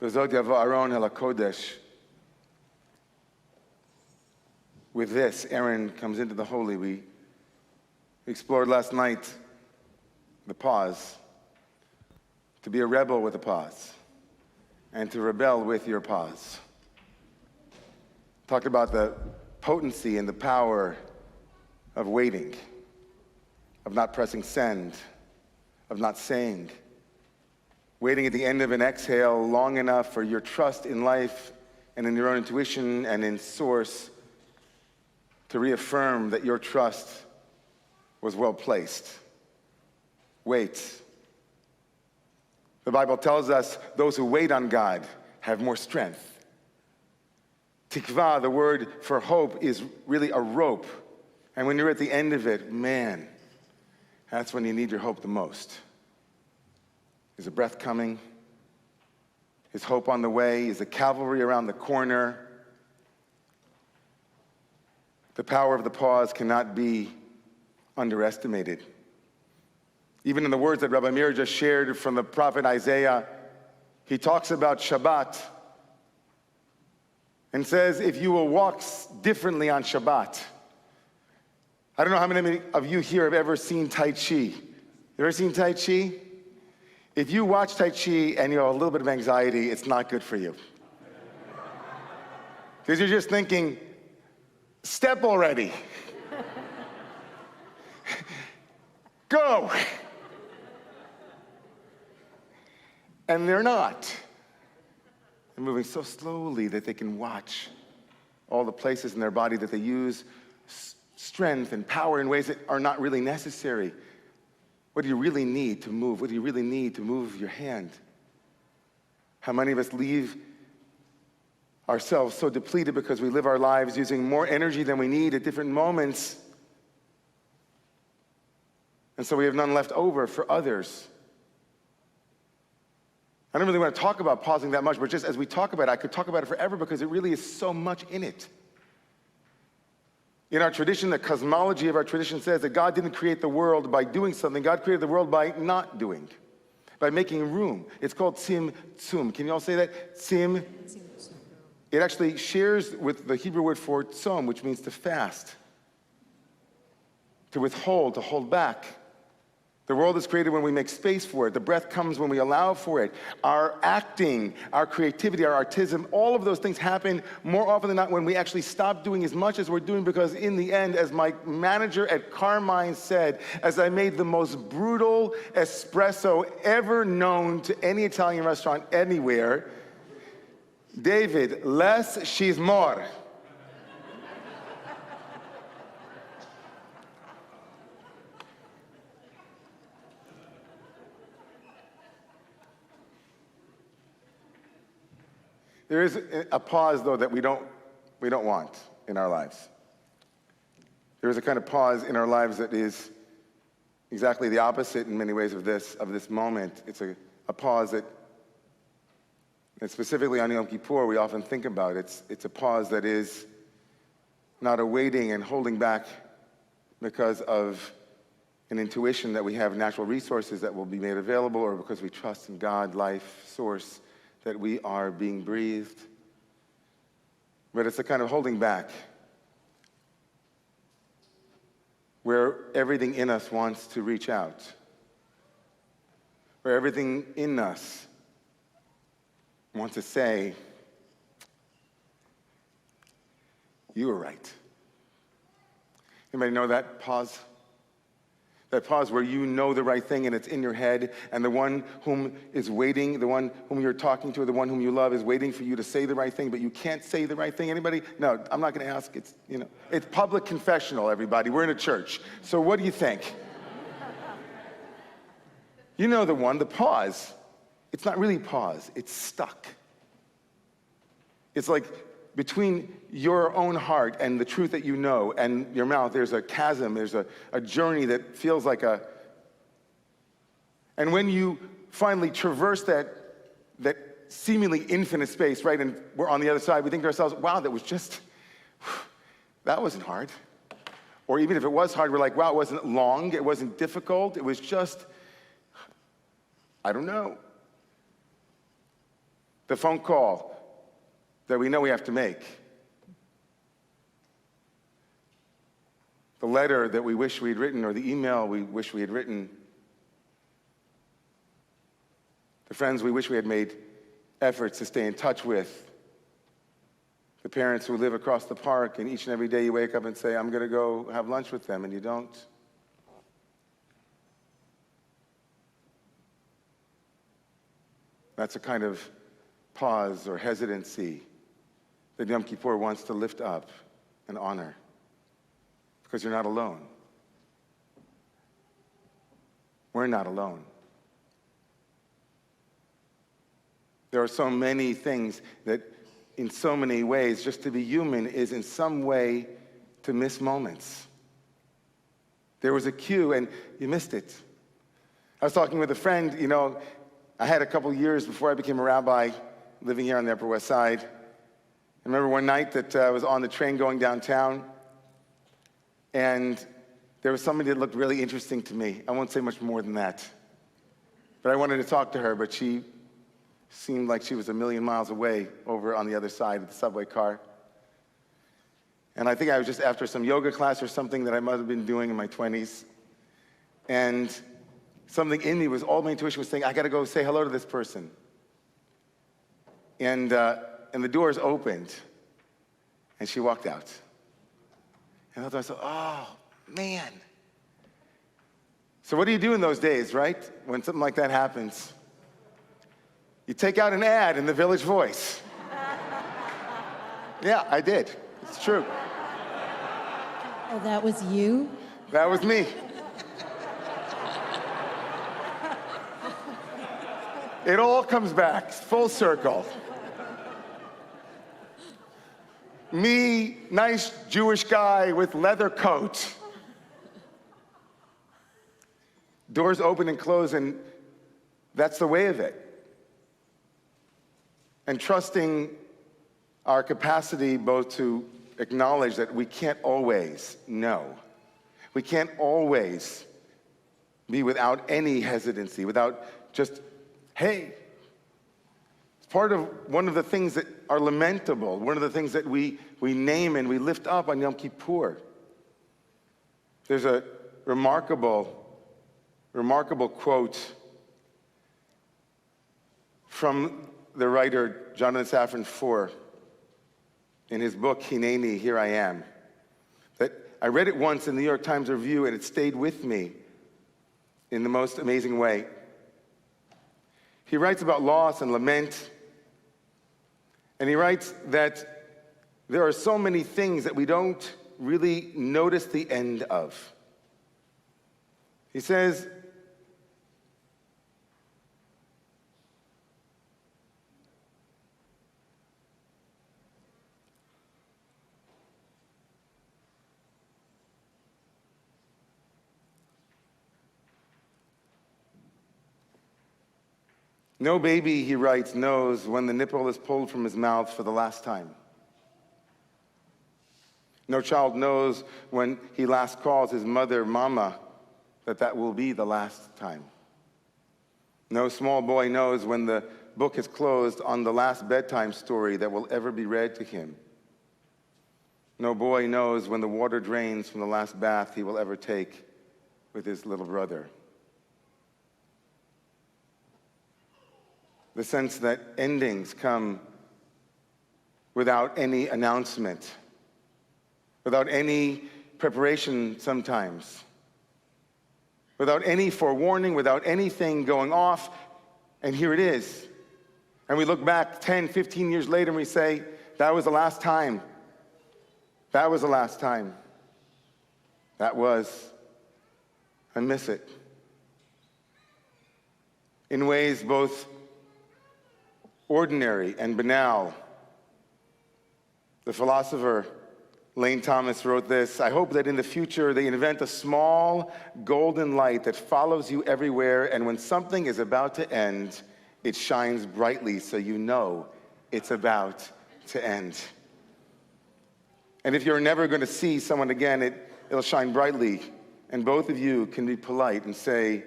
V'zot yavo Aaron el HaKodesh. With this, Aaron comes into the holy. We explored last night the pause. To be a rebel with a pause. And to rebel with your pause. Talked about the potency and the power of waiting, of not pressing send, of not saying. Waiting at the end of an exhale long enough for your trust in life and in your own intuition and in source to reaffirm that your trust was well placed. Wait. The Bible tells us those who wait on God have more strength. Tikva, the word for hope, is really a rope. And when you're at the end of it, man, that's when you need your hope the most. Is a breath coming? Is hope on the way? Is the cavalry around the corner? The power of the pause cannot be underestimated. Even in the words that Rabbi Meir just shared from the prophet Isaiah, he talks about Shabbat and says, if you will walk differently on Shabbat. I don't know how many of you here have ever seen Tai Chi. You ever seen Tai Chi? If you watch Tai Chi and you have a little bit of anxiety, it's not good for you. Because you're just thinking, step already. Go. And they're not. They're moving so slowly that they can watch all the places in their body that they use strength and power in ways that are not really necessary. What do you really need to move? What do you really need to move your hand? How many of us leave ourselves so depleted because we live our lives using more energy than we need at different moments, and so we have none left over for others. I don't really want to talk about pausing that much, but just as we talk about it, I could talk about it forever because it really is so much in it. In our tradition, the cosmology of our tradition says that God didn't create the world by doing something. God created the world by not doing, by making room. It's called tzimtzum. Can you all say that? Tzim. It actually shares with the Hebrew word for tzom, which means to fast, to withhold, to hold back. The world is created when we make space for it. The breath comes when we allow for it. Our acting, our creativity, our artism, all of those things happen more often than not when we actually stop doing as much as we're doing, because in the end, as my manager at Carmine said, as I made the most brutal espresso ever known to any Italian restaurant anywhere, David, less, she's more. There is a pause, though, that we don't want in our lives. There is a kind of pause in our lives that is exactly the opposite in many ways of this moment. It's a pause that, and specifically on Yom Kippur, we often think about. It's a pause that is not a waiting and holding back because of an intuition that we have natural resources that will be made available, or because we trust in God, life, source, that we are being breathed. But it's a kind of holding back where everything in us wants to reach out, where everything in us wants to say, you were right. Anybody know that pause? That pause where you know the right thing and it's in your head, and the one whom is waiting, the one whom you're talking to, the one whom you love is waiting for you to say the right thing, but you can't say the right thing. Anybody? No, I'm not going to ask. It's public confessional, everybody. We're in a church. So what do you think? You know the one, the pause. It's not really pause. It's stuck. It's like between your own heart and the truth that you know and your mouth, there's a chasm, there's a journey that feels like a... And when you finally traverse that seemingly infinite space, right, and we're on the other side, we think to ourselves, wow, that wasn't hard. Or even if it was hard, we're like, wow, it wasn't long, it wasn't difficult, it was just, I don't know. the phone call that we know we have to make, the letter that we wish we had written, or the email we wish we had written, the friends we wish we had made efforts to stay in touch with, the parents who live across the park, and each and every day you wake up and say, I'm going to go have lunch with them, and you don't. That's a kind of pause or hesitancy that Yom Kippur wants to lift up and honor, because you're not alone. We're not alone. There are so many things that, in so many ways, just to be human is in some way to miss moments. There was a cue and you missed it. I was talking with a friend, I had a couple years before I became a rabbi living here on the Upper West Side. I remember one night that I was on the train going downtown, and there was somebody that looked really interesting to me. I won't say much more than that. But I wanted to talk to her, but she seemed like she was a million miles away over on the other side of the subway car. And I think I was just after some yoga class or something that I might have been doing in my 20s. And something in me all my intuition was saying, I got to go say hello to this person. And the doors opened, and she walked out. And I thought, oh, man. So what do you do in those days, right? When something like that happens? You take out an ad in the Village Voice. Yeah, I did. It's true. Oh, that was you? That was me. It all comes back, full circle. Me, nice Jewish guy with leather coat. Doors open and close, and that's the way of it. And trusting our capacity both to acknowledge that we can't always know. We can't always be without any hesitancy, without just, hey. It's part of one of the things that are lamentable, one of the things that we name and we lift up on Yom Kippur. There's a remarkable quote from the writer Jonathan Safran Foer in his book, Hineni, Here I Am, that I read it once in the New York Times Review, and it stayed with me in the most amazing way. He writes about loss and lament, and he writes that there are so many things that we don't really notice the end of. He says, no baby, he writes, knows when the nipple is pulled from his mouth for the last time. No child knows when he last calls his mother mama that will be the last time. No small boy knows when the book is closed on the last bedtime story that will ever be read to him. No boy knows when the water drains from the last bath he will ever take with his little brother. The sense that endings come without any announcement, without any preparation sometimes, without any forewarning, without anything going off, and here it is. And we look back 10, 15 years later and we say, that was the last time. That was the last time. That was. I miss it. In ways both ordinary and banal. The philosopher Lane Thomas wrote this: I hope that in the future they invent a small golden light that follows you everywhere, and when something is about to end, it shines brightly so you know it's about to end. And if you're never going to see someone again, it'll shine brightly, and both of you can be polite and say,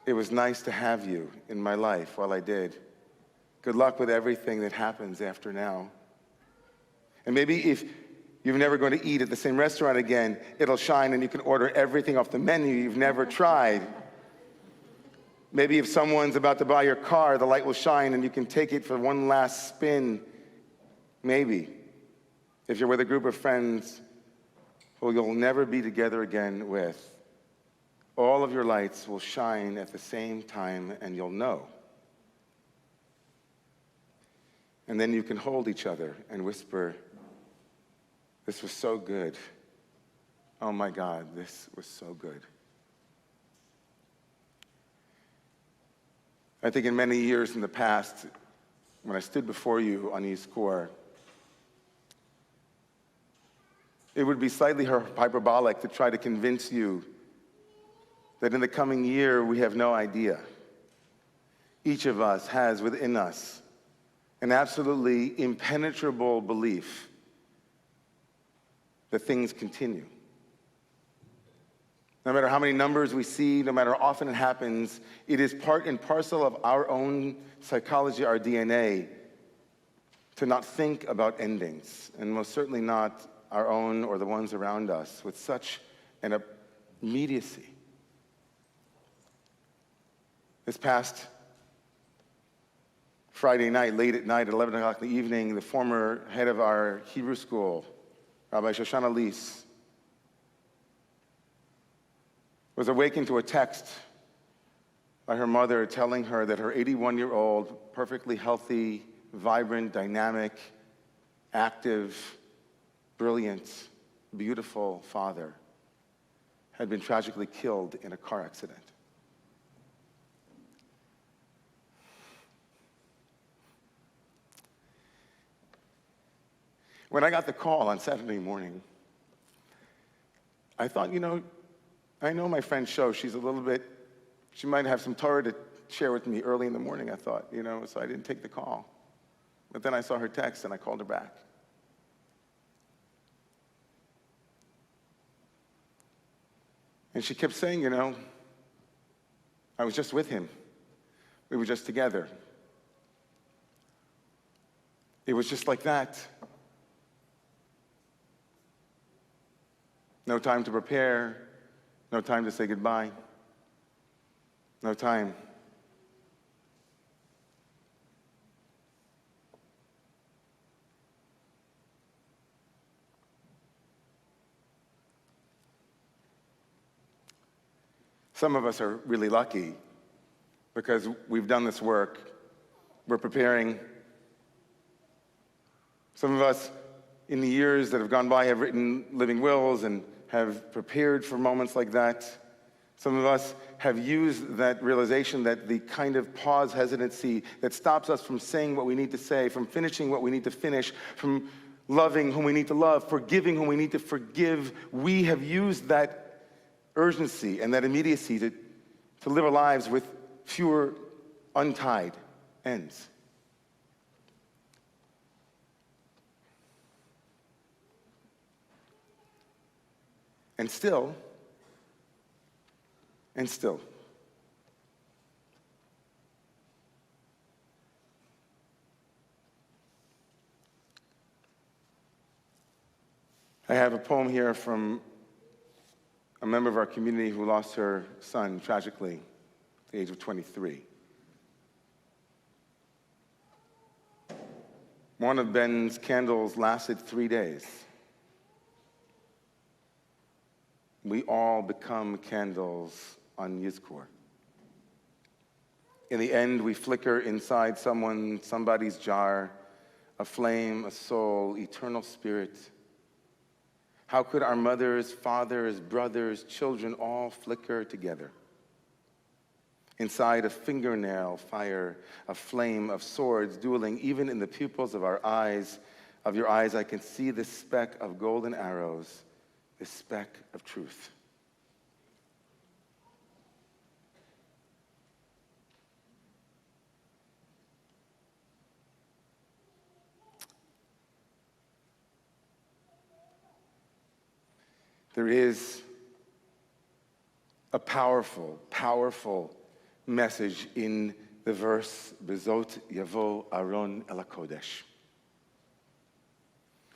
it was nice to have you in my life while I did. Good luck with everything that happens after now. And maybe if you're never going to eat at the same restaurant again, it'll shine and you can order everything off the menu you've never tried. Maybe if someone's about to buy your car, the light will shine and you can take it for one last spin. Maybe. If you're with a group of friends who you'll never be together again with, all of your lights will shine at the same time and you'll know. And then you can hold each other and whisper, "This was so good. Oh my God, this was so good." I think in many years in the past, when I stood before you on Yizkor, it would be slightly hyperbolic to try to convince you that in the coming year we have no idea. Each of us has within us an absolutely impenetrable belief that things continue. No matter how many numbers we see, no matter how often it happens, it is part and parcel of our own psychology, our DNA, to not think about endings, and most certainly not our own or the ones around us, with such an immediacy. This past Friday night, late at night, at 11 o'clock in the evening, the former head of our Hebrew school, Rabbi Shoshana Lees, was awakened to a text by her mother telling her that her 81-year-old, perfectly healthy, vibrant, dynamic, active, brilliant, beautiful father had been tragically killed in a car accident. When I got the call on Saturday morning, I thought, I know my friend Sho, she might have some Torah to share with me early in the morning, I thought, so I didn't take the call. But then I saw her text and I called her back. And she kept saying, I was just with him. We were just together. It was just like that. No time to prepare, no time to say goodbye, no time. Some of us are really lucky because we've done this work. We're preparing. Some of us, in the years that have gone by, have written living wills and have prepared for moments like that. Some of us have used that realization, that the kind of pause hesitancy that stops us from saying what we need to say, from finishing what we need to finish, from loving whom we need to love, forgiving whom we need to forgive. We have used that urgency and that immediacy to live our lives with fewer untied ends. And still, I have a poem here from a member of our community who lost her son tragically at the age of 23. One of Ben's candles lasted 3 days. We all become candles on Yizkor. In the end, we flicker inside somebody's jar, a flame, a soul, eternal spirit. How could our mothers, fathers, brothers, children all flicker together? Inside a fingernail fire, a flame of swords dueling, even in the pupils of your eyes, I can see this speck of golden arrows, this speck of truth. There is a powerful, powerful message in the verse, Bezot Yavo Aron El HaKodesh.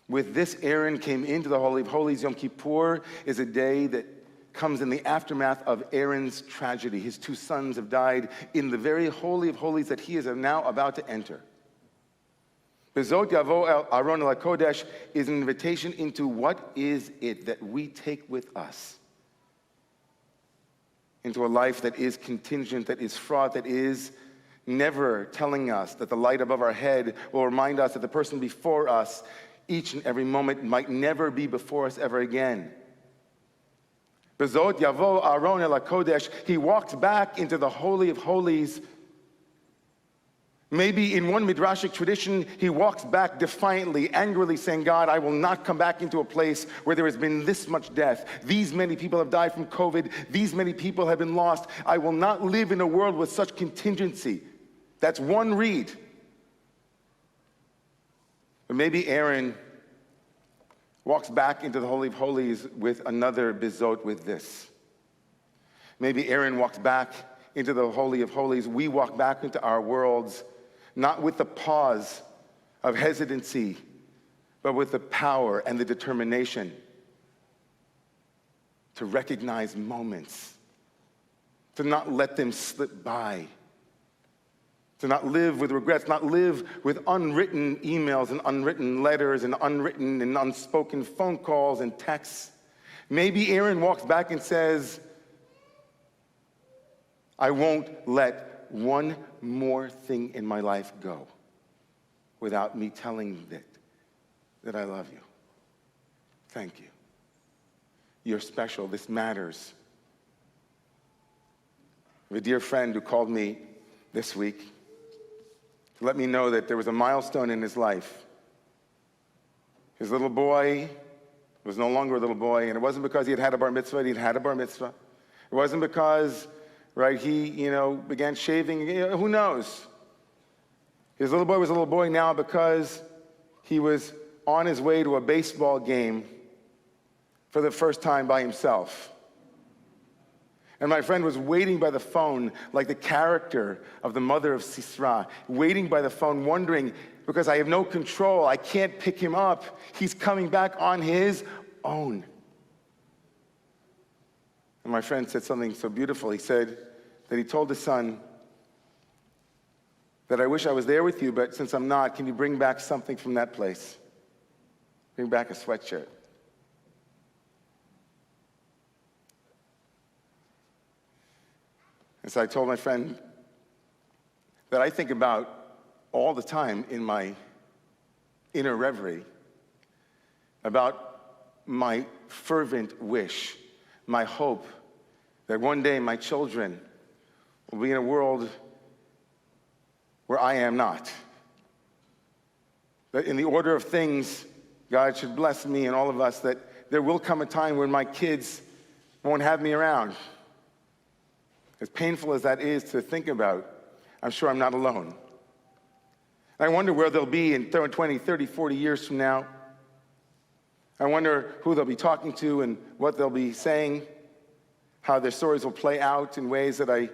With this, Aaron came into the Holy of Holies. Yom Kippur is a day that comes in the aftermath of Aaron's tragedy. His two sons have died in the very Holy of Holies that he is now about to enter. Bezot Yavo Aron El HaKodesh is an invitation into what is it that we take with us into a life that is contingent, that is fraught, that is never telling us that the light above our head will remind us that the person before us each and every moment might never be before us ever again. Bezot Yavo Aron El HaKodesh, he walks back into the Holy of Holies. Maybe in one Midrashic tradition, he walks back defiantly, angrily saying, God, I will not come back into a place where there has been this much death. These many people have died from COVID. These many people have been lost. I will not live in a world with such contingency. That's one read. But maybe Aaron walks back into the Holy of Holies with another bezot with this. Maybe Aaron walks back into the Holy of Holies. We walk back into our worlds not with the pause of hesitancy, but with the power and the determination to recognize moments, to not let them slip by, to not live with regrets, not live with unwritten emails and unwritten letters and unwritten and unspoken phone calls and texts. Maybe Aaron walks back and says, I won't let one more thing in my life go without me telling it that I love you. Thank you. You're special. This matters. I have a dear friend who called me this week to let me know that there was a milestone in his life. His little boy was no longer a little boy, and it wasn't because he had had a bar mitzvah, he'd had a bar mitzvah. It wasn't because he, began shaving. Who knows? His little boy was a little boy now because he was on his way to a baseball game for the first time by himself. And my friend was waiting by the phone like the character of the mother of Sisera, waiting by the phone, wondering, because I have no control, I can't pick him up. He's coming back on his own. And my friend said something so beautiful. He said that he told his son that I wish I was there with you, but since I'm not, can you bring back something from that place? Bring back a sweatshirt. And so I told my friend that I think about all the time in my inner reverie about my fervent wish, my hope that one day my children will be in a world where I am not. That in the order of things, God should bless me and all of us, that there will come a time when my kids won't have me around. As painful as that is to think about, I'm sure I'm not alone. I wonder where they'll be in 20, 30, 40 years from now. I wonder who they'll be talking to and what they'll be saying, how their stories will play out in ways that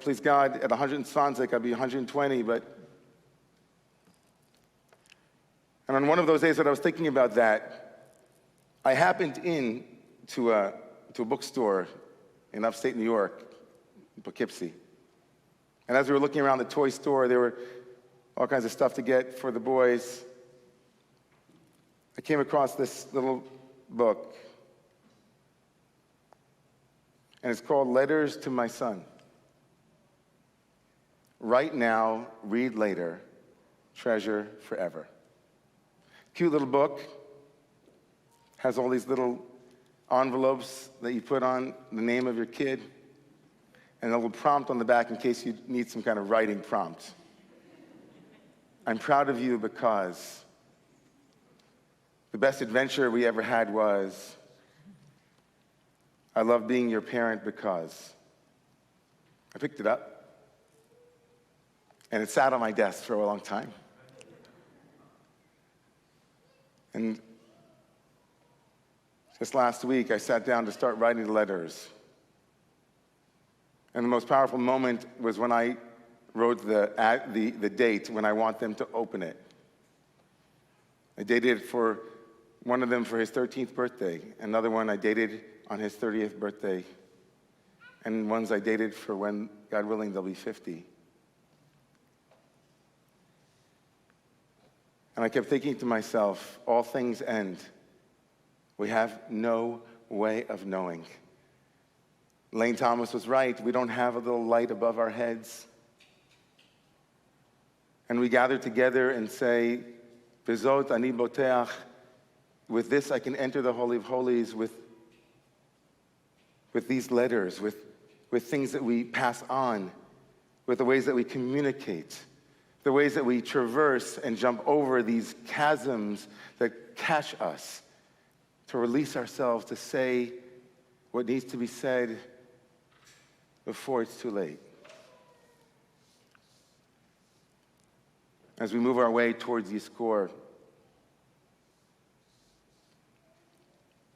please God, at 120, I'll be 120, and on one of those days that I was thinking about that, I happened to a bookstore in upstate New York, in Poughkeepsie. And as we were looking around the toy store, there were all kinds of stuff to get for the boys. I came across this little book, and it's called Letters to My Son. Write now, read later, treasure forever. Cute little book. Has all these little envelopes that you put on the name of your kid, and a little prompt on the back in case you need some kind of writing prompt. I'm proud of you because the best adventure we ever had was, I love being your parent because. I picked it up, and it sat on my desk for a long time. And just last week, I sat down to start writing letters. And the most powerful moment was when I wrote the date when I want them to open it. I dated it for one of them for his 13th birthday. Another one I dated on his 30th birthday. And ones I dated for when, God willing, they'll be 50. And I kept thinking to myself, all things end. We have no way of knowing. Lane Thomas was right. We don't have a little light above our heads. And we gather together and say, Bezot ani boteach. With this I can enter the Holy of Holies with these letters, with things that we pass on, with the ways that we communicate, the ways that we traverse and jump over these chasms that catch us, to release ourselves, to say what needs to be said before it's too late. As we move our way towards Yizkor,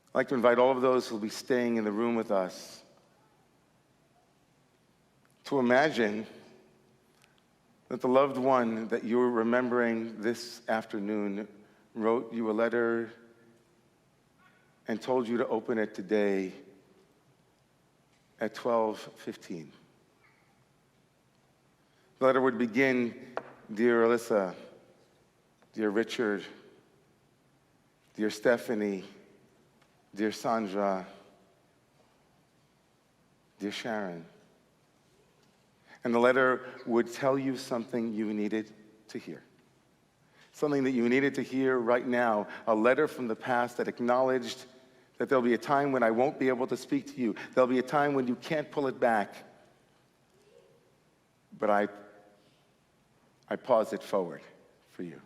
I'd like to invite all of those who will be staying in the room with us to imagine that the loved one that you're remembering this afternoon wrote you a letter and told you to open it today at 12:15. The letter would begin, Dear Alyssa, Dear Richard, Dear Stephanie, Dear Sandra, Dear Sharon. And the letter would tell you something you needed to hear. Something that you needed to hear right now. A letter from the past that acknowledged that there'll be a time when I won't be able to speak to you. There'll be a time when you can't pull it back. But I pause it forward for you.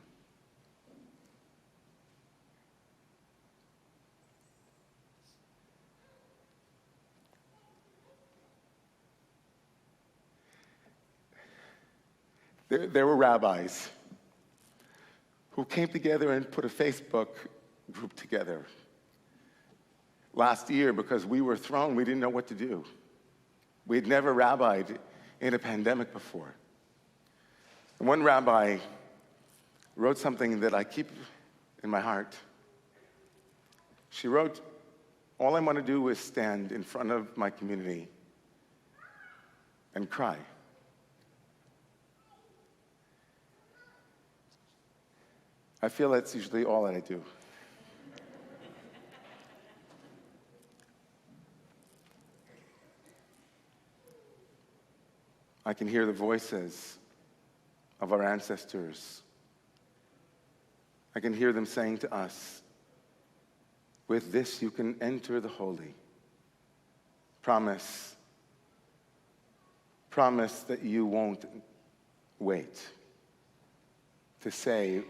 There were rabbis who came together and put a Facebook group together last year because we were thrown. We didn't know what to do. We'd never rabbied in a pandemic before. And one rabbi wrote something that I keep in my heart. She wrote, all I want to do is stand in front of my community and cry. I feel that's usually all that I do. I can hear the voices of our ancestors. I can hear them saying to us, with this you can enter the holy. Promise that you won't wait to say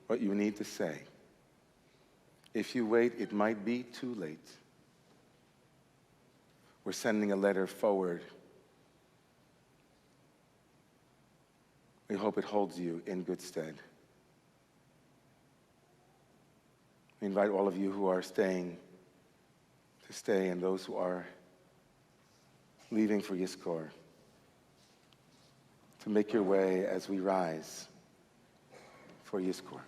what you need to say. If you wait, it might be too late. We're sending a letter forward. We hope it holds you in good stead. We invite all of you who are staying to stay, and those who are leaving for Yizkor to make your way as we rise for Yizkor.